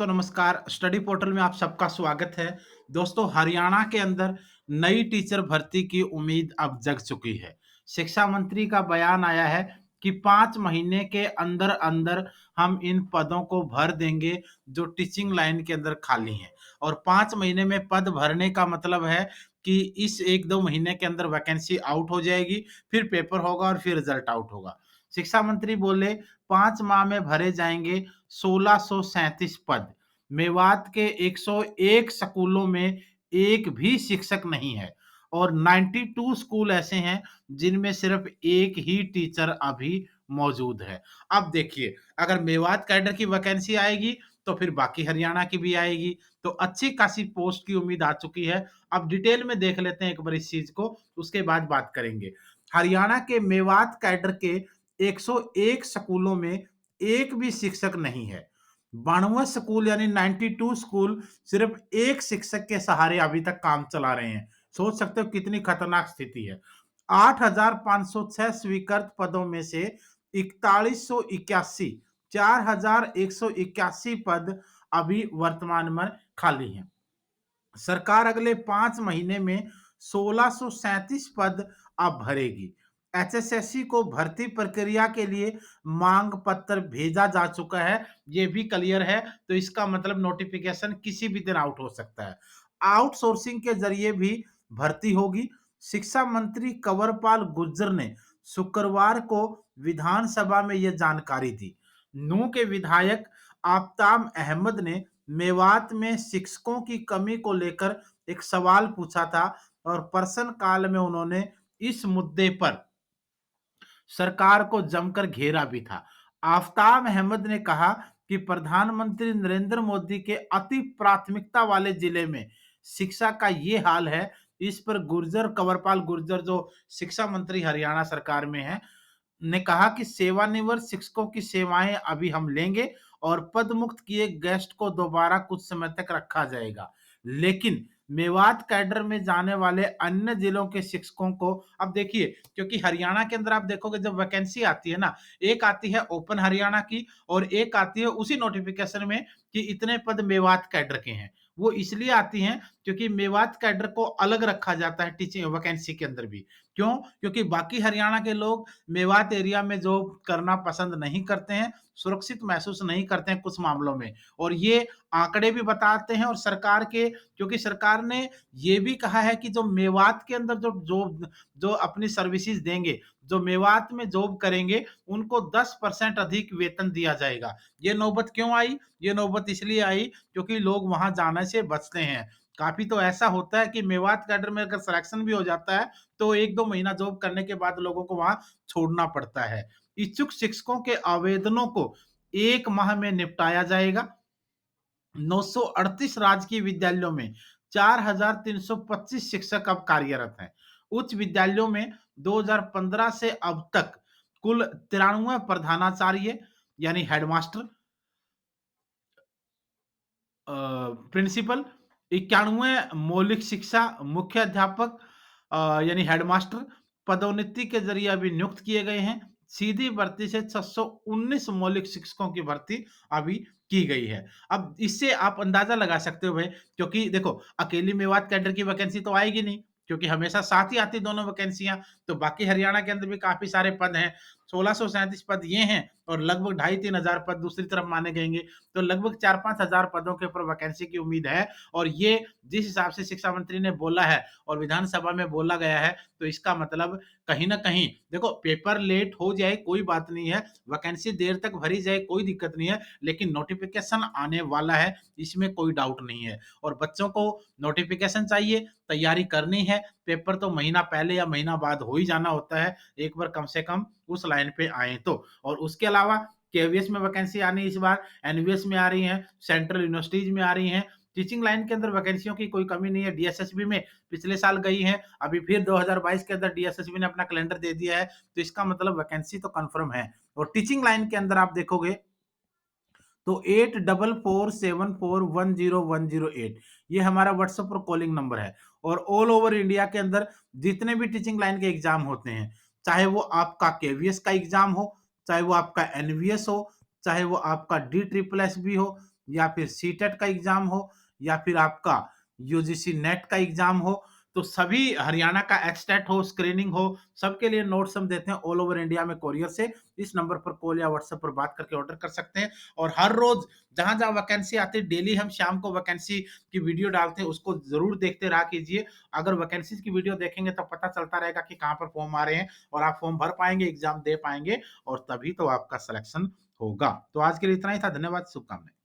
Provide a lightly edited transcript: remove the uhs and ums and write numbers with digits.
दोस्तों नमस्कार। Study portal में आप सबका स्वागत है। दोस्तों हरियाणा के अंदर नई टीचर भर्ती की उम्मीद अब जग चुकी है। शिक्षा मंत्री का बयान आया है कि 5 महीने के अंदर-अंदर हम इन पदों को भर देंगे जो टीचिंग लाइन के अंदर खाली हैं। और 5 महीने में पद भरने का मतलब है कि इस 1-2 महीने के अंदर वैकेंसी आउट हो जाएगी, फिर पेपर होगा और फिर रिजल्ट आउट होगा। शिक्षा मंत्री बोले 5 माह में भरे जाएंगे 1637 पद। मेवात के 101 स्कूलों में एक भी शिक्षक नहीं है और 92 स्कूल ऐसे हैं जिनमें सिर्फ एक ही टीचर अभी मौजूद है। अब देखिए, अगर मेवात कैडर की वैकेंसी आएगी तो फिर बाकी हरियाणा की भी आएगी, तो अच्छी खासी पोस्ट की उम्मीद आ चुकी है। अब डिटेल में देख लेते हैं एक बार इस चीज को, उसके बाद बात करेंगे। हरियाणा के मेवात कैडर के 101 स्कूलों में एक भी शिक्षक नहीं है। 92 स्कूल यानी 92 स्कूल सिर्फ एक शिक्षक के सहारे अभी तक काम चला रहे हैं। सोच सकते हो कितनी खतरनाक स्थिति है। 8,506 स्वीकृत पदों में से 4181 4,181 पद अभी वर्तमान में खाली हैं। सरकार अगले 5 महीने में 1637 पद अब भरेगी। एचएसएससी को भर्ती प्रक्रिया के लिए मांग पत्र भेजा जा चुका है, ये भी क्लियर है, तो इसका मतलब नोटिफिकेशन किसी भी दिन आउट हो सकता है। आउटसोर्सिंग के जरिए भी भर्ती होगी। शिक्षा मंत्री कंवरपाल गुर्जर ने शुक्रवार को विधानसभा में यह जानकारी दी। नूंह के विधायक आफताब अहमद ने मेवात में शिक्षकों की कमी को लेकर एक सवाल पूछा था और प्रश्नकाल में उन्होंने इस मुद्दे पर सरकार को जमकर घेरा भी था। आफताब अहमद ने कहा कि प्रधानमंत्री नरेंद्र मोदी के अति प्राथमिकता वाले जिले में शिक्षा का ये हाल है। इस पर गुर्जर कंवरपाल गुर्जर जो शिक्षा मंत्री हरियाणा सरकार में है ने कहा कि सेवानिवृत्त शिक्षकों की सेवाएं अभी हम लेंगे और पद मुक्त किए गेस्ट को दोबारा कुछ समय तक रखा जाएगा। लेकिन मेवात कैडर में जाने वाले अन्य जिलों के शिक्षकों को अब देखिए, क्योंकि हरियाणा के अंदर आप देखोगे जब वैकेंसी आती है ना, एक आती है ओपन हरियाणा की और एक आती है उसी नोटिफिकेशन में कि इतने पद मेवात कैडर के हैं। वो इसलिए आती हैं क्योंकि मेवात कैडर को अलग रखा जाता है टीचिंग वैकेंसी के अंदर भी। क्यों? क्योंकि बाकी हरियाणा के लोग मेवात एरिया में जॉब करना पसंद नहीं करते हैं, सुरक्षित महसूस नहीं करते हैं कुछ मामलों में। और ये आंकड़े भी बताते हैं और सरकार के, क्योंकि सरकार ने ये भी कहा है कि जो मेवात के अंदर जो जो जो अपनी सर्विसेज देंगे, जो मेवात में जॉब करेंगे, उनको 10% अधिक वेतन दिया जाएगा। ये नौबत क्यों आई? ये नौबत इसलिए आई क्योंकि लोग वहां जाने से बचते हैं। काफी तो ऐसा होता है कि मेवात कैडर में अगर सिलेक्शन भी हो जाता है तो 1-2 महीना जॉब करने के बाद लोगों को वहां छोड़ना पड़ता है। इच्छुक शिक्षकों के आवेदनों को 1 माह में निपटाया जाएगा। 938 राजकीय विद्यालयों में 4,325 शिक्षक अब कार्यरत हैं। उच्च विद्यालयों में 2015 से अब तक कुल 93 प्रधानाचार्य यानी हेडमास्टर, प्रिंसिपल, 91 मौलिक शिक्षा मुख्य अध्यापक यानी हेडमास्टर पदोन्नति के जरिए अभी नियुक्त किए गए हैं। सीधी भर्ती से 619 मौलिक शिक्षकों की भर्ती अभी की गई है। अब इससे आप अंदाजा लगा सकते हो भाई, क्योंकि देखो अकेली मेवात कैडर की वैकेंसी तो आएगी नहीं, क्योंकि हमेशा साथ ही आती दोनों वैकेंसियां। तो बाकी हरियाणा के अंदर भी काफी सारे पद हैं। 1637 पद ये हैं और लगभग 2,500-3,000 पद दूसरी तरफ माने गएंगे, तो लगभग 4-5 हजार पदों के ऊपर वैकेंसी की उम्मीद है। और ये जिस हिसाब से शिक्षा मंत्री ने बोला है और विधानसभा में बोला गया है, तो इसका मतलब कहीं ना कहीं देखो पेपर लेट हो जाए कोई बात नहीं है, वैकेंसी देर तक भरी जाए कोई दिक्कत नहीं है, लेकिन नोटिफिकेशन आने वाला है, इसमें कोई डाउट नहीं है। और बच्चों को नोटिफिकेशन चाहिए, तैयारी करनी है, पेपर तो महीना पहले या महीना बाद हो ही जाना होता है, एक बार कम से कम उस लाइन पे आए तो। और उसके अलावा केवीएस में वैकेंसी आनी इस बार, एनवीएस में आ रही है, सेंट्रल यूनिवर्सिटीज में आ रही है। टीचिंग लाइन के अंदर वैकेंसियों की कोई कमी नहीं है। डीएसएसबी में पिछले साल गई है, अभी फिर 2022 के अंदर डीएसएसबी ने अपना कैलेंडर दे दिया है, तो इसका मतलब वैकेंसी तो कंफर्म है। और टीचिंग लाइन के अंदर आप देखोगे तो 8447410108 ये हमारा व्हाट्सएप पर कॉलिंग नंबर है। और ऑल ओवर इंडिया के अंदर जितने भी टीचिंग लाइन के एग्जाम होते हैं, चाहे वो आपका केवीएस का एग्जाम हो, चाहे वो आपका एनवीएस हो, चाहे वो आपका डी ट्रिपल एस बी हो, या फिर सीटेट का एग्जाम हो या फिर आपका यूजीसी नेट का एग्जाम हो, तो सभी हरियाणा का एचटेट हो, स्क्रीनिंग हो, सबके लिए नोट्स हम देते हैं ऑल ओवर इंडिया में कोरियर से। इस नंबर पर कॉल या व्हाट्सएप पर बात करके ऑर्डर कर सकते हैं। और हर रोज जहां जहां वैकेंसी आती है, डेली हम शाम को वैकेंसी की वीडियो डालते हैं, उसको जरूर देखते रहा कीजिए। अगर वैकेंसीज की वीडियो देखेंगे तो पता चलता रहेगा कि कहां पर फॉर्म आ रहे हैं, और आप फॉर्म भर पाएंगे, एग्जाम दे पाएंगे, और तभी तो आपका सिलेक्शन होगा। तो आज के लिए इतना ही था। धन्यवाद, शुभकामनाएं।